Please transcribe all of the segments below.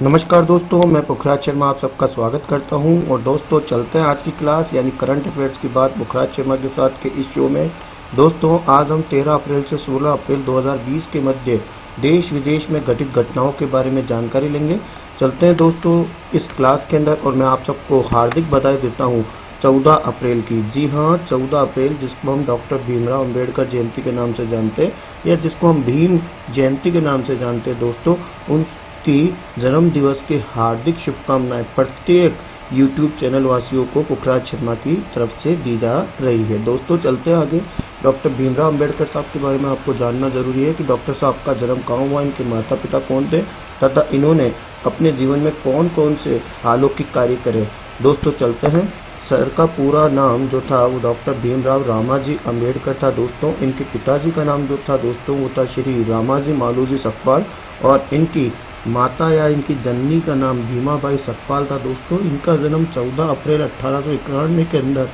नमस्कार दोस्तों, मैं पुखराज शर्मा आप सबका स्वागत करता हूं। और दोस्तों चलते हैं आज की क्लास यानी करंट अफेयर्स की बात पुखराज शर्मा के साथ के इस शो में। दोस्तों आज हम 13 अप्रैल से 16 अप्रैल 2020 के मध्य देश विदेश में घटित घटनाओं के बारे में जानकारी लेंगे। चलते हैं दोस्तों इस क्लास के अंदर, और मैं आप सबको हार्दिक बधाई देता हूँ 14 अप्रैल की। जी हाँ, 14 अप्रैल, जिसको हम डॉक्टर भीमराव अंबेडकर जयंती के नाम से जानते हैं या जिसको हम भीम जयंती के नाम से जानते हैं दोस्तों, उनकी जन्म दिवस की हार्दिक शुभकामनाएं प्रत्येक यूट्यूब चैनल वासियों को पुखराज शर्मा की तरफ से दी जा रही है। दोस्तों चलते हैं आगे। डॉक्टर भीमराव अंबेडकर साहब के बारे में आपको जानना जरूरी है कि डॉक्टर साहब का जन्म कहाँ हुआ, इनके माता पिता कौन थे तथा इन्होंने अपने जीवन में कौन कौन से अलौकिक कार्य करे। दोस्तों चलते हैं। सर का पूरा नाम जो था वो डॉक्टर भीमराव रामाजी अंबेडकर था दोस्तों। इनके पिताजी का नाम जो था दोस्तों वो था श्री रामाजी मालूजी सकपाल, और इनकी माता या इनकी जननी का नाम भीमाबाई सकपाल था दोस्तों। इनका जन्म 14 अप्रैल 1891 के अंदर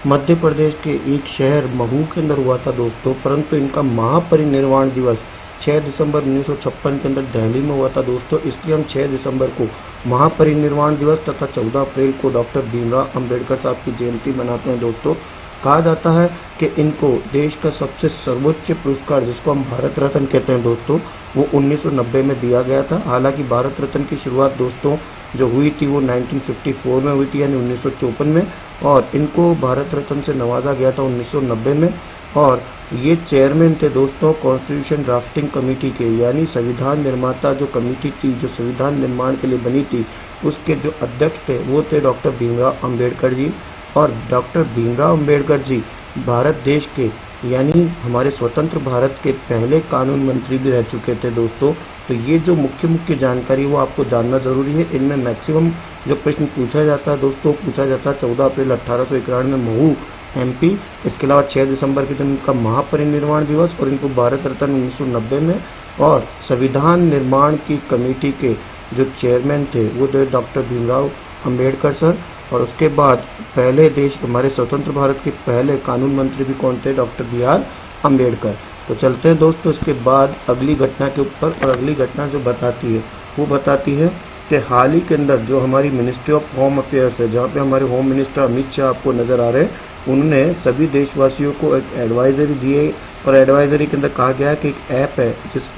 मध्य प्रदेश के एक शहर महू के अंदर हुआ था दोस्तों, परंतु इनका महापरिनिर्वाण दिवस 6 दिसंबर 1956 के अंदर दिल्ली में हुआ था दोस्तों। इसलिए हम 6 दिसंबर को महापरिनिर्वाण दिवस तथा 14 अप्रैल को डॉक्टर भीमराव अंबेडकर साहब की जयंती मनाते हैं दोस्तों। कहा जाता है कि इनको देश का सबसे सर्वोच्च पुरस्कार, जिसको हम भारत रत्न कहते हैं दोस्तों, वो 1990 में दिया गया था। हालांकि भारत रत्न की शुरुआत दोस्तों जो हुई थी वो 1954 में हुई थी, यानी 1954 में, और इनको भारत रत्न से नवाजा गया था 1990 में। और ये चेयरमैन थे दोस्तों कॉन्स्टिट्यूशन ड्राफ्टिंग कमेटी के, यानी संविधान निर्माता जो कमेटी थी जो संविधान निर्माण के लिए बनी थी, उसके जो अध्यक्ष थे वो थे डॉक्टर भीमराव अंबेडकर जी। और डॉक्टर भीमराव अंबेडकर जी भारत देश के यानी हमारे स्वतंत्र भारत के पहले कानून मंत्री भी रह चुके थे दोस्तों। तो ये जो मुख्य मुख्य जानकारी वो आपको जानना जरूरी है। इनमें मैक्सिमम जो प्रश्न पूछा जाता है दोस्तों, पूछा जाता है 14 अप्रैल 1891 में महू एमपी। इसके अलावा 6 दिसंबर के दिन इनका महापरिनिर्वाण दिवस, और इनको भारत रत्न 1990 में, और संविधान निर्माण की कमेटी के जो चेयरमैन थे वो थे डॉक्टर भीमराव अंबेडकर सर। और उसके बाद पहले देश हमारे स्वतंत्र भारत के पहले कानून मंत्री भी कौन थे, डॉक्टर बी आर अम्बेडकर। तो चलते हैं दोस्तों इसके बाद अगली घटना के ऊपर। और अगली घटना जो बताती है वो बताती है कि हाल ही के अंदर जो हमारी मिनिस्ट्री ऑफ होम अफेयर्स है, जहाँ पे हमारे होम मिनिस्टर अमित शाह आपको नज़र आ रहे हैं, उन्होंने सभी देशवासियों को एक एडवाइजरी दी है। और एडवाइजरी के अंदर कहा गया है कि एक ऐप है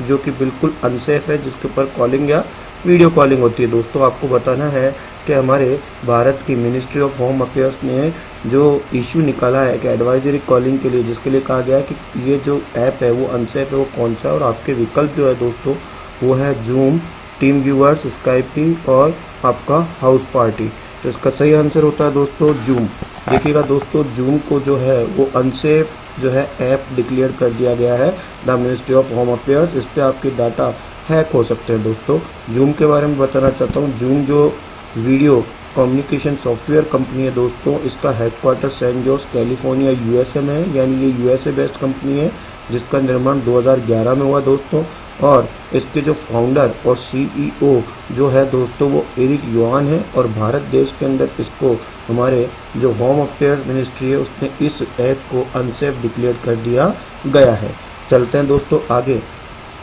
जो कि बिल्कुल अनसेफ है, जिसके ऊपर कॉलिंग या वीडियो कॉलिंग होती है। दोस्तों आपको बताना है कि हमारे भारत की मिनिस्ट्री ऑफ होम अफेयर्स ने जो इशू निकाला है कि एडवाइजरी कॉलिंग के लिए, जिसके लिए कहा गया है कि ये जो ऐप है वो अनसेफ है, वो कौन सा है। और आपके विकल्प जो है दोस्तों वो है जूम, टीम व्यूअर्स, स्काइपी और आपका हाउस पार्टी। तो इसका सही आंसर होता है दोस्तों जूम। देखिएगा दोस्तों, जूम को जो है वो अनसेफ जो है ऐप डिक्लेयर कर दिया गया है the ministry of home affairs. इस पर आपके डाटा हैक हो सकते हैं दोस्तों। जूम के बारे में बताना चाहता हूँ। जूम जो वीडियो कम्युनिकेशन सॉफ्टवेयर कंपनी है दोस्तों, इसका headquarter San Jose California USA में है, यानी ये यूएसए बेस्ड कंपनी है, जिसका निर्माण 2011 में हुआ दोस्तों। और इसके जो फाउंडर और सीईओ जो है दोस्तों वो एरिक युआन है। और भारत देश के अंदर इसको हमारे जो होम अफेयर्स मिनिस्ट्री है उसने इस ऐप को अनसेफ डिक्लेयर कर दिया गया है। चलते हैं दोस्तों आगे।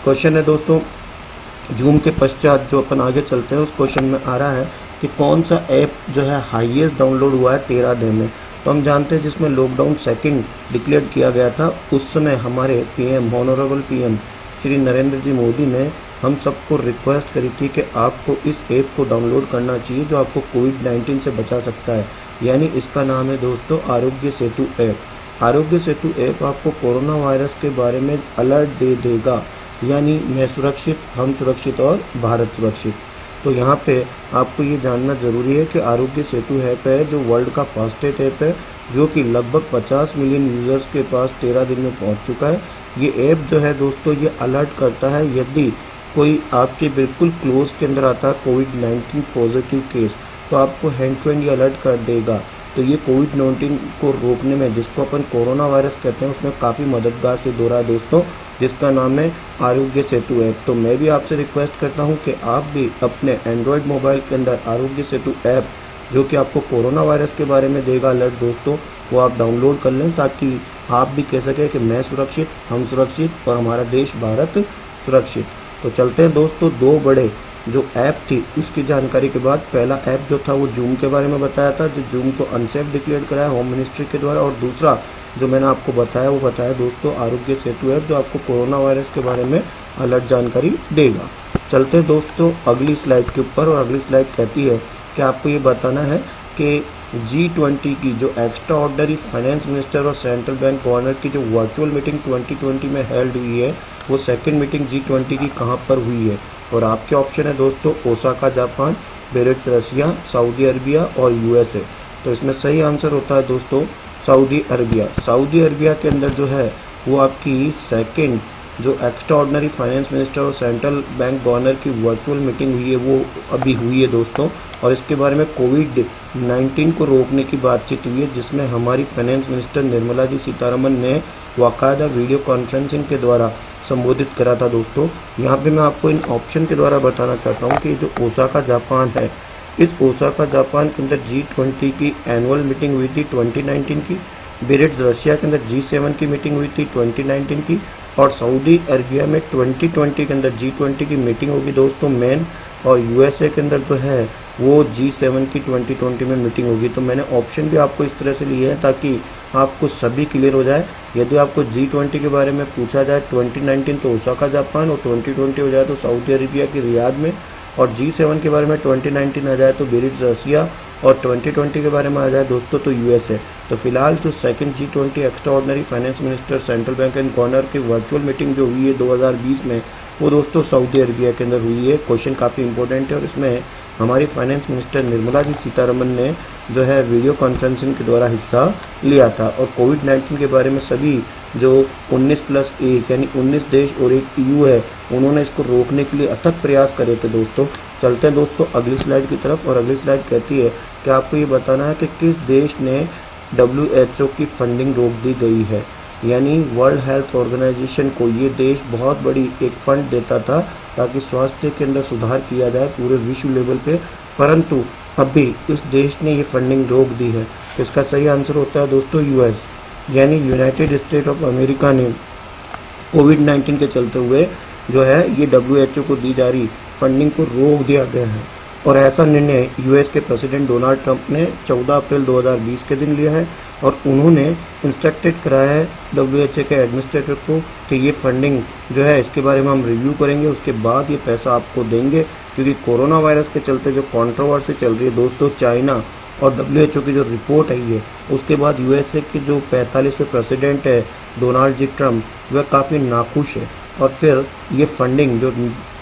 क्वेश्चन है दोस्तों, जूम के पश्चात जो अपन आगे चलते हैं उस क्वेश्चन में आ रहा है कि कौन सा ऐप जो है हाईएस्ट डाउनलोड हुआ है 13 दिन में। तो हम जानते हैं जिसमें लॉकडाउन सेकंड डिक्लेयर किया गया था, उस समय हमारे PM honourable PM Shri Narendra ji Modi ने हम सबको रिक्वेस्ट करी थी कि आपको इस ऐप को डाउनलोड करना चाहिए जो आपको कोविड-19 से बचा सकता है। यानी इसका नाम है दोस्तों आरोग्य सेतु ऐप। आरोग्य सेतु ऐप आपको कोरोना वायरस के बारे में अलर्ट दे देगा, यानी मैं सुरक्षित, हम सुरक्षित और भारत सुरक्षित। तो यहाँ पे आपको ये जानना ज़रूरी है कि आरोग्य सेतु ऐप है जो वर्ल्ड का फास्टेस्ट ऐप है, जो कि लगभग 50 मिलियन यूज़र्स के पास 13 दिन में पहुँच चुका है। ये ऐप जो है दोस्तों ये अलर्ट करता है यदि कोई आपके बिल्कुल क्लोज के अंदर आता है कोविड-19 पॉजिटिव केस, तो आपको हैंड टू हैंड ये अलर्ट कर देगा। तो ये कोविड-19 को रोकने में, जिसको अपन कोरोना वायरस कहते हैं, उसमें काफ़ी मददगार सिद्ध हो रहा है दोस्तों, जिसका नाम है आरोग्य सेतु ऐप। तो मैं भी आपसे रिक्वेस्ट करता हूं कि आप भी अपने एंड्रॉयड मोबाइल के अंदर आरोग्य सेतु ऐप, जो कि आपको कोरोना वायरस के बारे में देगा अलर्ट दोस्तों, वो आप डाउनलोड कर लें, ताकि आप भी कह सकें कि मैं सुरक्षित, हम सुरक्षित और हमारा देश भारत सुरक्षित। तो चलते हैं दोस्तों दो बड़े जो ऐप थी उसकी जानकारी के बाद पहला ऐप जो था वो जूम के बारे में बताया था, जो जूम को अनसेफ डिक्लेयर कराया होम मिनिस्ट्री के द्वारा। और दूसरा जो मैंने आपको बताया वो बताया दोस्तों आरोग्य सेतु ऐप, जो आपको कोरोना वायरस के बारे में अलर्ट जानकारी देगा। चलते हैं दोस्तों अगली स्लाइड के ऊपर, और अगली स्लाइड कहती है कि आपको ये बताना है कि G20 की जो एक्स्ट्रा ऑर्डिनरी फाइनेंस मिनिस्टर और सेंट्रल बैंक गवर्नर की जो वर्चुअल मीटिंग 2020 में हेल्ड हुई है, वो सेकंड मीटिंग G20 की कहाँ पर हुई है। और आपके ऑप्शन है दोस्तों ओसाका जापान, बिरेट्स रसिया, सऊदी अरबिया और USA। तो इसमें सही आंसर होता है दोस्तों सऊदी अरबिया। सऊदी अरबिया के अंदर जो है वो आपकी सेकंड जो एक्स्ट्रा ऑर्डिनरी फाइनेंस मिनिस्टर और सेंट्रल बैंक गवर्नर की वर्चुअल मीटिंग हुई है वो अभी हुई है दोस्तों। और इसके बारे में कोविड-19 को रोकने की बातचीत हुई है, जिसमें हमारी फाइनेंस मिनिस्टर निर्मला जी सीतारमन ने बाकायदा वीडियो कॉन्फ्रेंसिंग के द्वारा संबोधित करा था दोस्तों। यहाँ पे मैं आपको इन ऑप्शन के द्वारा बताना चाहता हूँ कि जो ओसाका जापान है, इस ओसाका जापान के अंदर G20 की एनुअल मीटिंग हुई थी 2019 की, बिरेट्स रशिया के अंदर G7 की मीटिंग हुई थी 2019 की, और सऊदी अरबिया में 2020 के अंदर G20 की मीटिंग होगी दोस्तों मेन, और USA के अंदर जो है वो G7 की 2020 में मीटिंग होगी। तो मैंने ऑप्शन भी आपको इस तरह से लिए हैं ताकि आपको सभी क्लियर हो जाए। यदि आपको G20 के बारे में पूछा जाए 2019 तो ओसाका जापान, और 2020 हो जाए तो सऊदी अरबिया की रियाद में, और G7 के बारे में 2019 आ जाए तो बिरेट्स रसिया, और 2020 के बारे में आ जाए दोस्तों तो USA। तो फिलहाल जो second G20 extra ordinary finance minister central bank and governor की वर्चुअल मीटिंग जो हुई है 2020 में, वो दोस्तों सऊदी अरबिया के अंदर हुई है। क्वेश्चन काफ़ी इंपॉर्टेंट है और इसमें हमारी फाइनेंस मिनिस्टर निर्मला जी सीतारमन ने जो है वीडियो कॉन्फ्रेंसिंग के द्वारा हिस्सा लिया था। और कोविड-19 के बारे में सभी जो 19+1 यानी 19 देश और एक EU है, उन्होंने इसको रोकने के लिए अथक प्रयास करे थे दोस्तों। चलते हैं दोस्तों अगली स्लाइड की तरफ, और अगली स्लाइड कहती है कि आपको ये बताना है कि किस देश ने WHO की फंडिंग रोक दी गई है। यानी वर्ल्ड हेल्थ ऑर्गेनाइजेशन को ये देश बहुत बड़ी एक फंड देता था ताकि स्वास्थ्य के अंदर सुधार किया जाए पूरे विश्व लेवल पे, परंतु अभी इस देश ने ये फंडिंग रोक दी है। तो इसका सही आंसर होता है दोस्तों US, यानी यूनाइटेड स्टेट ऑफ अमेरिका ने कोविड-19 के चलते हुए जो है ये WHO को दी जा रही फंडिंग को रोक दिया गया है। और ऐसा निर्णय US के प्रेसिडेंट डोनाल्ड ट्रंप ने 14 अप्रैल 2020 के दिन लिया है, और उन्होंने इंस्ट्रक्टेड कराया है WHO के एडमिनिस्ट्रेटर को कि ये फंडिंग जो है इसके बारे में हम रिव्यू करेंगे, उसके बाद ये पैसा आपको देंगे। क्योंकि कोरोना वायरस के चलते जो कंट्रोवर्सी चल रही है दोस्तों, चाइना और WHO की जो रिपोर्ट आई है उसके बाद USA के जो 45वें प्रेसिडेंट है डोनाल्ड जी ट्रंप, वह काफ़ी नाखुश है। और फिर ये फंडिंग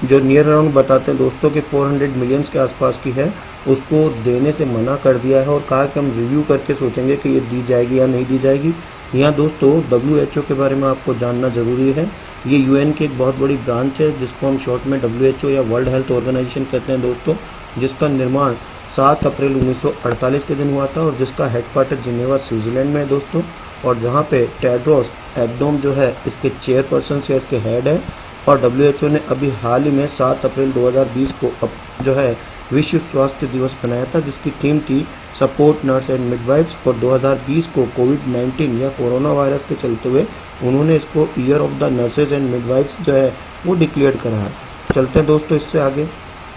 जो नियर अराउंड बताते हैं दोस्तों कि 400 मिलियंस के आसपास की है, उसको देने से मना कर दिया है, और कहा कि हम रिव्यू करके सोचेंगे कि ये दी जाएगी या नहीं दी जाएगी। यहाँ दोस्तों WHO के बारे में आपको जानना ज़रूरी है। ये UN की एक बहुत बड़ी ब्रांच है जिसको हम शॉर्ट में WHO या वर्ल्ड हेल्थ ऑर्गेनाइजेशन कहते हैं दोस्तों, जिसका निर्माण 7 अप्रैल 1948 के दिन हुआ था, और जिसका हेडक्वार्टर जिनेवा स्विट्ज़रलैंड में है दोस्तों। और जहाँ पे टेड्रोस एडनोम जो है इसके चेयरपर्सन या इसके हेड है। और WHO ने अभी हाल ही में 7 अप्रैल 2020 को जो है विश्व स्वास्थ्य दिवस बनाया था, जिसकी थीम थी सपोर्ट नर्स एंड मिडवाइफ्स। और 2020 को कोविड-19 या कोरोना वायरस के चलते हुए उन्होंने इसको year of the nurses and midwives जो है वो डिक्लेयर करा है। चलते हैं दोस्तों इससे आगे।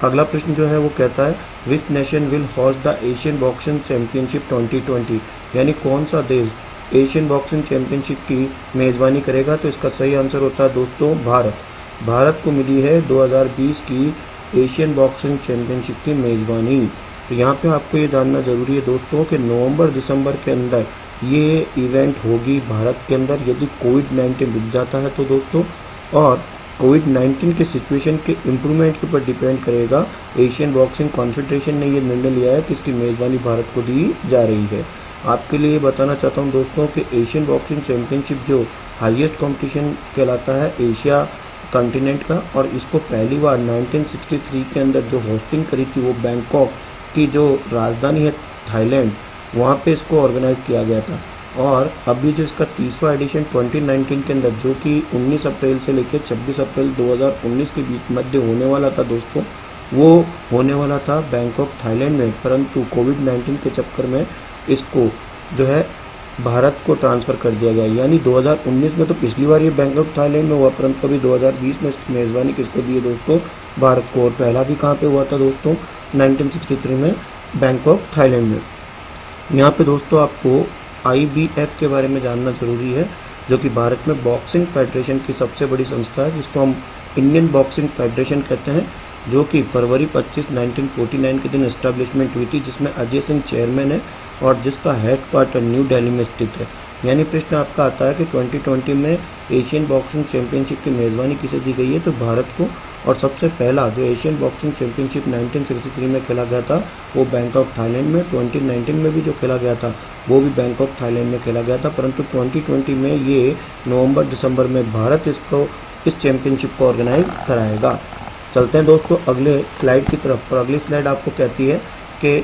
अगला प्रश्न जो है वो कहता है which nation will host the Asian boxing championship 2020, यानी कौन सा देश एशियन बॉक्सिंग चैंपियनशिप की मेज़बानी करेगा। तो इसका सही आंसर होता है दोस्तों भारत। भारत को मिली है 2020 की एशियन बॉक्सिंग चैंपियनशिप की मेज़बानी। तो यहाँ पे आपको ये जानना ज़रूरी है दोस्तों कि नवंबर-दिसंबर के अंदर ये इवेंट होगी भारत के अंदर, यदि कोविड-19 रुक जाता है तो दोस्तों। और कोविड-19 के सिचुएशन के इम्प्रूवमेंट के ऊपर डिपेंड करेगा। एशियन बॉक्सिंग कॉन्फेडरेशन ने ये निर्णय लिया है कि इसकी मेज़बानी भारत को दी जा रही है। आपके लिए बताना चाहता हूँ दोस्तों कि एशियन बॉक्सिंग चैंपियनशिप जो हाईएस्ट कंपटीशन कहलाता है एशिया कॉन्टिनेंट का, और इसको पहली बार 1963 के अंदर जो होस्टिंग करी थी वो बैंकॉक की जो राजधानी है थाईलैंड, वहाँ पे इसको ऑर्गेनाइज़ किया गया था। और अभी जो इसका 30वां एडिशन 2019 के अंदर जो कि 19 अप्रैल से लेकर 26 अप्रैल 2019 के बीच मध्य होने वाला था दोस्तों, वो होने वाला था बैंकॉक थाईलैंड में, परंतु कोविड-19 के चक्कर में इसको जो है भारत को ट्रांसफ़र कर दिया गया। यानी 2019 में तो पिछली बार ये बैंकॉक थाईलैंड में हुआ, परंतु अभी 2020 में इसकी मेज़बानी किसको दी है दोस्तों, भारत को। और पहला भी कहाँ पे हुआ था दोस्तों, 1963 में बैंकॉक थाईलैंड में। यहाँ पे दोस्तों आपको IBF के बारे में जानना जरूरी है, जो कि भारत में बॉक्सिंग फेडरेशन की सबसे बड़ी संस्था है, जिसको हम इंडियन बॉक्सिंग फेडरेशन कहते हैं, जो कि फरवरी 25, 1949 के दिन एस्टैब्लिशमेंट हुई थी, जिसमें अजय सिंह चेयरमैन है और जिसका हेडक्वार्टर न्यू दिल्ली में स्थित है। यानी प्रश्न आपका आता है कि 2020 में एशियन बॉक्सिंग चैंपियनशिप की मेज़बानी किसे दी गई है, तो भारत को। और सबसे पहला जो एशियन बॉक्सिंग चैंपियनशिप 1963 में खेला गया था वो बैंकॉक थाईलैंड में। 2019 में भी जो खेला गया था वो भी बैंकॉक थाईलैंड में खेला गया था, परंतु 2020 में ये नवंबर दिसंबर में भारत इस चैंपियनशिप को ऑर्गेनाइज कराएगा। चलते हैं दोस्तों अगले स्लाइड की तरफ। और अगली स्लाइड आपको कहती है कि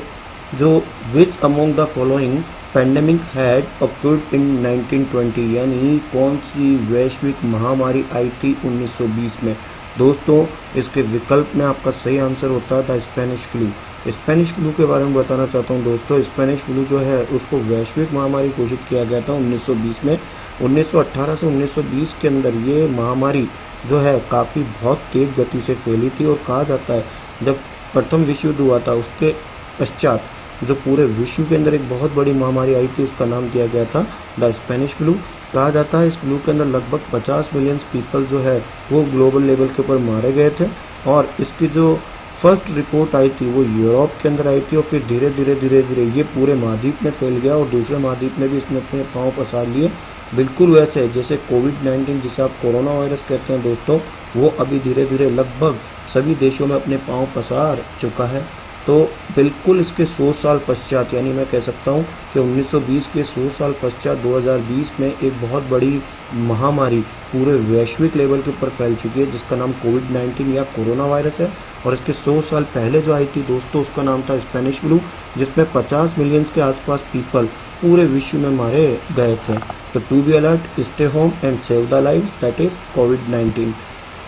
जो which among the following pandemic had occurred in 1920, यानी कौन सी वैश्विक महामारी आई थी 1920 में। दोस्तों इसके विकल्प में आपका सही आंसर होता है the Spanish flu. Spanish flu के बारे में बताना चाहता हूँ दोस्तों। स्पेनिश फ्लू जो है उसको वैश्विक महामारी घोषित किया गया था 1920 में। 1918 से 1920 के अंदर ये महामारी जो है काफ़ी बहुत तेज़ गति से फैली थी। और कहा जाता है जब प्रथम विश्व युद्ध हुआ था उसके पश्चात जो पूरे विश्व के अंदर एक बहुत बड़ी महामारी आई थी उसका नाम दिया गया था द स्पेनिश फ्लू। कहा जाता है इस फ्लू के अंदर लगभग 50 मिलियन पीपल जो है वो ग्लोबल लेवल के ऊपर मारे गए थे। और इसकी जो फर्स्ट रिपोर्ट आई थी वो यूरोप के अंदर आई थी और फिर धीरे धीरे ये पूरे महाद्वीप में फैल गया और दूसरे महाद्वीप में भी इसने अपने पाँव पसार लिए। बिल्कुल वैसे जैसे कोविड-19 जिसे आप कोरोना वायरस कहते हैं दोस्तों, वो अभी धीरे धीरे लगभग सभी देशों में अपने पाँव पसार चुका है। तो बिल्कुल इसके 100 साल पश्चात, यानी मैं कह सकता हूँ कि 1920 के 100 साल पश्चात 2020 में एक बहुत बड़ी महामारी पूरे वैश्विक लेवल के ऊपर फैल चुकी है, जिसका नाम कोविड-19 या कोरोना वायरस है। और इसके 100 साल पहले जो आई थी दोस्तों उसका नाम था स्पेनिश फ्लू, जिसमें 50 मिलियंस के आसपास पीपल पूरे विश्व में मारे गए थे। तो to be alert, stay home and save the lives, that is कोविड-19।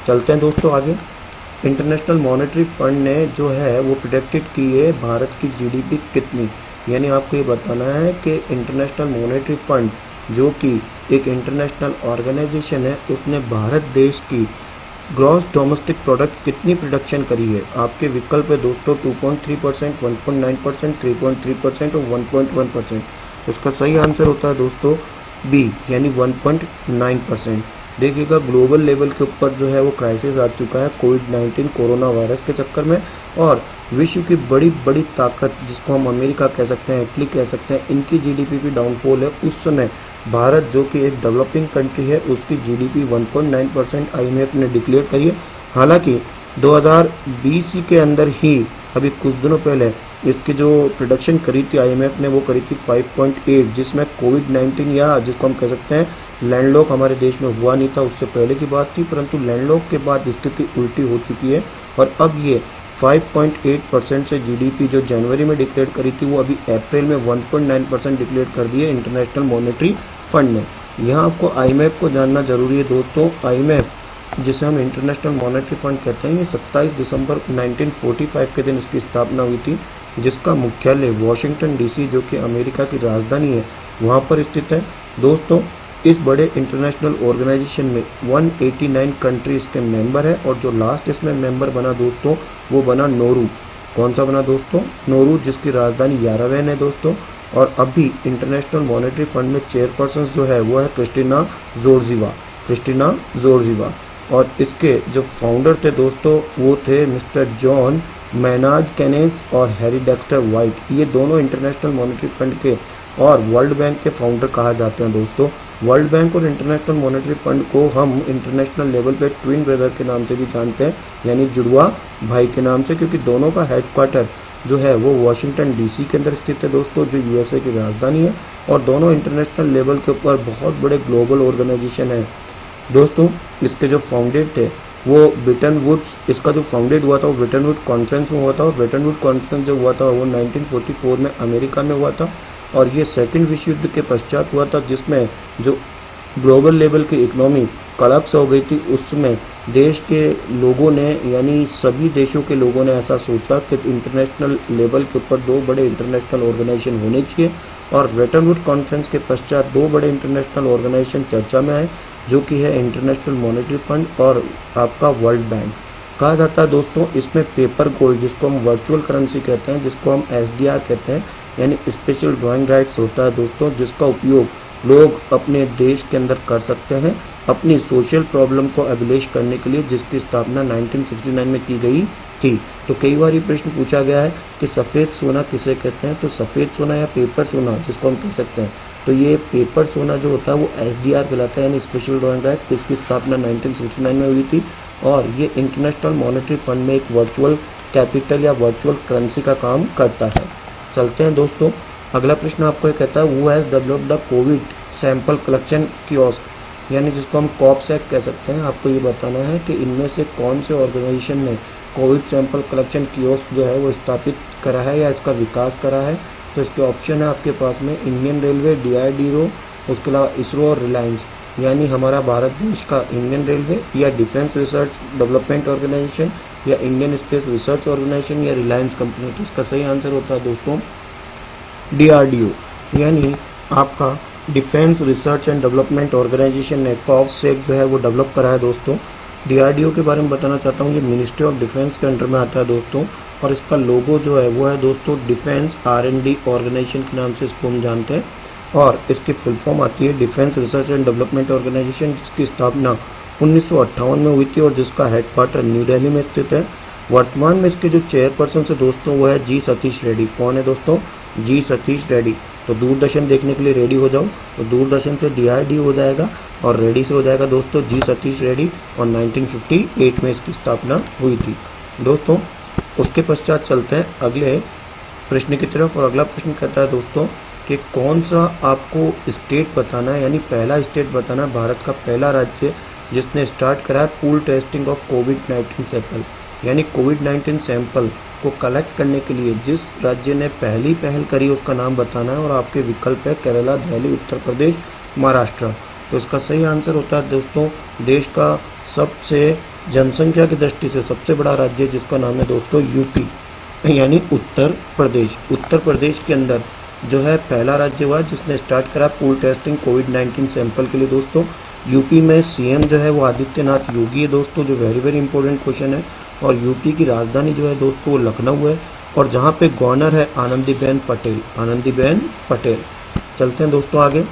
चलते हैं दोस्तों आगे। इंटरनेशनल मॉनेटरी फंड ने जो है वो प्रेडिक्टेड की है भारत की GDP कितनी, यानी आपको ये बताना है कि इंटरनेशनल मॉनेटरी फंड जो कि एक इंटरनेशनल ऑर्गेनाइजेशन है उसने भारत देश की ग्रॉस डोमेस्टिक प्रोडक्ट कितनी प्रोडक्शन करी है। आपके विकल्प है दोस्तों 2.3%, 1.9%, 3.3% और 1.1%। उसका सही आंसर होता है दोस्तों बी, यानी 1.9%। देखिएगा ग्लोबल लेवल के ऊपर जो है वो क्राइसिस आ चुका है कोविड-19 कोरोना वायरस के चक्कर में। और विश्व की बड़ी बड़ी ताकत जिसको हम अमेरिका कह सकते हैं, इटली कह सकते हैं, इनकी GDP भी डाउनफॉल है। उस समय भारत जो कि एक डेवलपिंग कंट्री है उसकी GDP 1.9% IMF ने डिक्लेयर करी है। हालांकि 2020 के अंदर ही अभी कुछ दिनों पहले इसकी जो प्रोडक्शन करी थी IMF ने वो करी थी 5.8, जिसमें कोविड-19 या जिसको हम कह सकते हैं लैंडलॉक हमारे देश में हुआ नहीं था, उससे पहले की बात थी। परंतु लैंडलॉक के बाद स्थिति उल्टी हो चुकी है और अब ये 5.8% से GDP जो जनवरी में डिक्लेयर करी थी वो अभी अप्रैल में 1.9% डिक्लेयर कर दी है इंटरनेशनल मॉनेटरी फंड ने। यहाँ आपको IMF को जानना जरूरी है दोस्तों। IMF जिसे हम इंटरनेशनल मॉनेटरी फंड कहते हैं, ये 27 दिसंबर 1945 के दिन इसकी स्थापना हुई थी, जिसका मुख्यालय वॉशिंगटन DC जो कि अमेरिका की राजधानी है वहाँ पर स्थित है। दोस्तों इस बड़े इंटरनेशनल ऑर्गेनाइजेशन में 189 कंट्रीज के मेंबर है और जो लास्ट इसमें मेंबर बना दोस्तों वो बना नोरू। कौन सा बना दोस्तों? नोरू, जिसकी राजधानी यारावेन है दोस्तों। और अभी इंटरनेशनल मॉनेटरी फंड में चेयरपर्सन जो है वो है क्रिस्टिना जोर्जीवा। और इसके जो फाउंडर थे दोस्तों वो थे मिस्टर जॉन मैनार्ड केनेस और हैरी डेक्स्टर वाइट। ये दोनों इंटरनेशनल मॉनेटरी फंड के और वर्ल्ड बैंक के फाउंडर कहा जाते हैं दोस्तों। वर्ल्ड बैंक और इंटरनेशनल मॉनेटरी फंड को हम इंटरनेशनल लेवल पे ट्विन ब्रदर के नाम से भी जानते हैं, यानी जुड़वा भाई के नाम से, क्योंकि दोनों का हेडक्वार्टर जो है वो वॉशिंगटन DC के अंदर स्थित है दोस्तों, जो USA की राजधानी है। और दोनों इंटरनेशनल लेवल के ऊपर बहुत बड़े ग्लोबल ऑर्गेनाइजेशन है दोस्तों। इसके जो फाउंडेड थे वो ब्रिटन वुड्स, इसका जो फाउंडेड हुआ था वो ब्रिटन वुड कॉन्फ्रेंस में हुआ था। और ब्रिटन वुड कॉन्फ्रेंस जो हुआ था वो 1944 में अमेरिका में हुआ था और ये सेकेंड विश्व युद्ध के पश्चात हुआ था, जिसमें जो ग्लोबल लेवल की इकोनॉमी कोलैप्स हो गई थी। उस समय देश के लोगों ने, यानी सभी देशों के लोगों ने ऐसा सोचा कि इंटरनेशनल लेवल के ऊपर दो बड़े इंटरनेशनल ऑर्गेनाइजेशन होने चाहिए। और ब्रिटन वुड कॉन्फ्रेंस के पश्चात दो बड़े इंटरनेशनल ऑर्गेनाइजेशन चर्चा में आए, जो कि है इंटरनेशनल मॉनेटरी फंड और आपका वर्ल्ड बैंक। कहा जाता है दोस्तों इसमें पेपर गोल्ड, जिसको हम वर्चुअल करेंसी कहते हैं, जिसको हम SDR कहते हैं, यानी स्पेशल ड्राइंग राइट्स होता है दोस्तों, जिसका उपयोग लोग अपने देश के अंदर कर सकते हैं अपनी सोशल प्रॉब्लम को एबलिश करने के लिए, जिसकी स्थापना 1969 में की गई थी। तो कई बार ये प्रश्न पूछा गया है कि सफ़ेद सोना किसे कहते हैं, तो सफ़ेद सोना या पेपर सोना जिसको हम कह सकते हैं, तो ये पेपर सोना जो होता है वो SDR कहलाता है, यानी स्पेशल ड्राइंग राइट, जिसकी स्थापना 1969 में हुई थी। और ये इंटरनेशनल मॉनेटरी फंड में एक वर्चुअल कैपिटल या वर्चुअल करेंसी का काम करता है। चलते हैं दोस्तों, अगला प्रश्न आपको ये कहता है who has developed the Covid sample collection kiosk, यानी जिसको हम कॉपसैक कह सकते हैं। आपको ये बताना है कि इनमें से कौन से ऑर्गेनाइजेशन ने कोविड सैंपल कलेक्शन कियोस्क जो है वो स्थापित करा है या इसका विकास करा है। तो इसके ऑप्शन है आपके पास में इंडियन रेलवे, DRDO, उसके अलावा इसरो और रिलायंस, यानी हमारा भारत देश का इंडियन रेलवे या डिफेंस रिसर्च डेवलपमेंट ऑर्गेनाइजेशन या इंडियन स्पेस रिसर्च ऑर्गेनाइजेशन या रिलायंस कंपनी। तो इसका सही आंसर होता है दोस्तों DRDO, यानी आपका defence research and development organisation ने कॉपसैक जो है वो डेवलप करा है दोस्तों। DRDO के बारे में बताना चाहता हूँ, ये मिनिस्ट्री ऑफ डिफेंस के अंडर में आता है दोस्तों, और इसका लोगो जो है वो है दोस्तों डिफेंस R&D ऑर्गेनाइजेशन के नाम से इसको हम जानते हैं, और इसकी फुल फॉर्म आती है defence research and development organisation, जिसकी स्थापना 1958 में हुई थी और जिसका हेडक्वार्टर न्यू दिल्ली में स्थित है। वर्तमान में इसके जो चेयरपर्सन से दोस्तों वो है G सतीश रेड्डी। कौन है दोस्तों? G सतीश रेड्डी। तो दूरदर्शन देखने के लिए रेडी हो जाओ, तो दूरदर्शन से DRDO हो जाएगा और रेडी से हो जाएगा दोस्तों G सतीश रेड्डी, और 1958 में इसकी स्थापना हुई थी दोस्तों। उसके पश्चात चलते हैं अगले प्रश्न की तरफ, और अगला प्रश्न कहता है दोस्तों कि कौन सा आपको स्टेट बताना है, यानी पहला स्टेट बताना है, भारत का पहला राज्य जिसने स्टार्ट करा है pool testing of covid sample, यानी कोविड-19 सैंपल को कलेक्ट करने के लिए जिस राज्य ने पहली पहल करी उसका नाम बताना है, और आपके विकल्प है केरला, दिल्ली, उत्तर प्रदेश, महाराष्ट्र। तो इसका सही आंसर होता है दोस्तों देश का सबसे जनसंख्या की दृष्टि से सबसे बड़ा राज्य जिसका नाम है दोस्तों UP, यानी उत्तर प्रदेश। उत्तर प्रदेश के अंदर जो है पहला राज्य हुआ जिसने स्टार्ट करा पूल टेस्टिंग कोविड-19 सैंपल के लिए दोस्तों। UP में CM जो है वो आदित्यनाथ योगी है दोस्तों, जो वेरी इंपॉर्टेंट क्वेश्चन है, और UP की राजधानी जो है दोस्तों वो लखनऊ है, और जहाँ पे गवर्नर है आनंदीबेन पटेल, आनंदीबेन पटेल। चलते हैं दोस्तों आगे,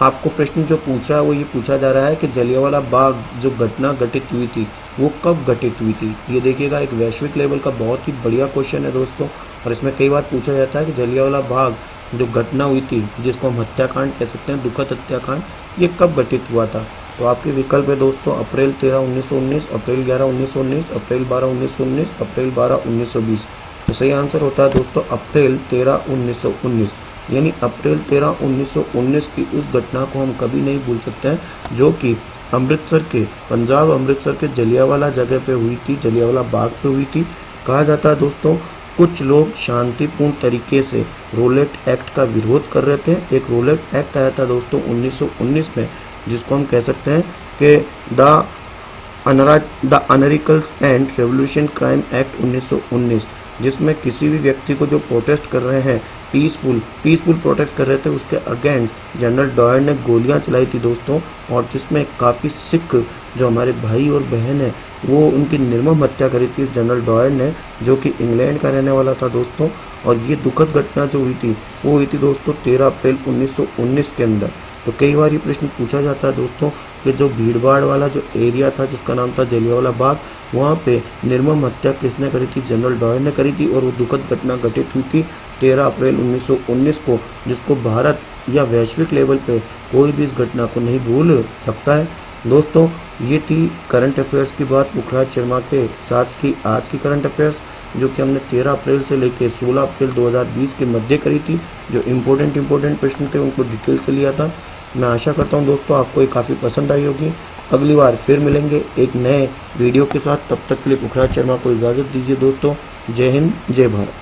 आपको प्रश्न जो पूछा है वो ये पूछा जा रहा है कि जलियांवाला बाग जो घटना घटित हुई थी वो कब घटित हुई थी। ये देखिएगा एक वैश्विक लेवल का बहुत ही बढ़िया क्वेश्चन है दोस्तों, और इसमें कई बार पूछा जाता है कि जलियांवाला बाग जो घटना हुई थी जिसको हम हत्याकांड कह सकते हैं, दुखद हत्याकांड, ये कब घटित हुआ था। तो आपके विकल्प है दोस्तों अप्रैल 13, 1919, अप्रैल 11, 1919, अप्रैल 12, 1919, अप्रैल 12, 1920। तो सही आंसर होता है दोस्तों अप्रैल 13, 1919, यानी अप्रैल 13, 1919 की उस घटना को हम कभी नहीं भूल सकते हैं, जो कि अमृतसर के पंजाब अमृतसर के जलियांवाला जगह पे हुई थी, जलियांवाला बाग पे हुई थी। कहा जाता है दोस्तों कुछ लोग शांतिपूर्ण तरीके से रोलेट एक्ट का विरोध कर रहे थे। एक रोलेट एक्ट आया था दोस्तों 1919 में, जिसको हम कह सकते हैं कि the anarchical and revolution crime act 1919, जिसमें किसी भी व्यक्ति को जो प्रोटेस्ट कर रहे हैं पीसफुल प्रोटेस्ट कर रहे थे उसके अगेंस्ट जनरल डायर ने गोलियां चलाई थी दोस्तों, और जिसमें काफ़ी सिख जो हमारे भाई और बहन हैं वो उनकी निर्मम हत्या करी थी जनरल डायर ने, जो कि इंग्लैंड का रहने वाला था दोस्तों। और ये दुखद घटना जो हुई थी वो हुई थी दोस्तों 13 अप्रैल 1919 के अंदर। तो कई बार ये प्रश्न पूछा जाता है दोस्तों कि जो भीड़ भाड़ वाला जो एरिया था जिसका नाम था जलियांवाला बाग, वहाँ पे निर्मम हत्या किसने करी थी? जनरल डायर ने करी थी, और वो दुखद घटना घटित हुई थी 13 अप्रैल 1919 को, जिसको भारत या वैश्विक लेवल पे कोई भी इस घटना को नहीं भूल सकता है। दोस्तों ये थी करंट अफेयर्स की बात पुखराज शर्मा के साथ की आज की करंट अफेयर्स, जो कि हमने 13 अप्रैल से लेकर 16 अप्रैल 2020 के मध्य करी थी। जो इम्पोर्टेंट प्रश्न थे उनको डिटेल से लिया था। मैं आशा करता हूं दोस्तों आपको ये काफ़ी पसंद आई होगी। अगली बार फिर मिलेंगे एक नए वीडियो के साथ, तब तक के लिए पुखराज शर्मा को इजाज़त दीजिए दोस्तों। जय हिंद, जय भारत।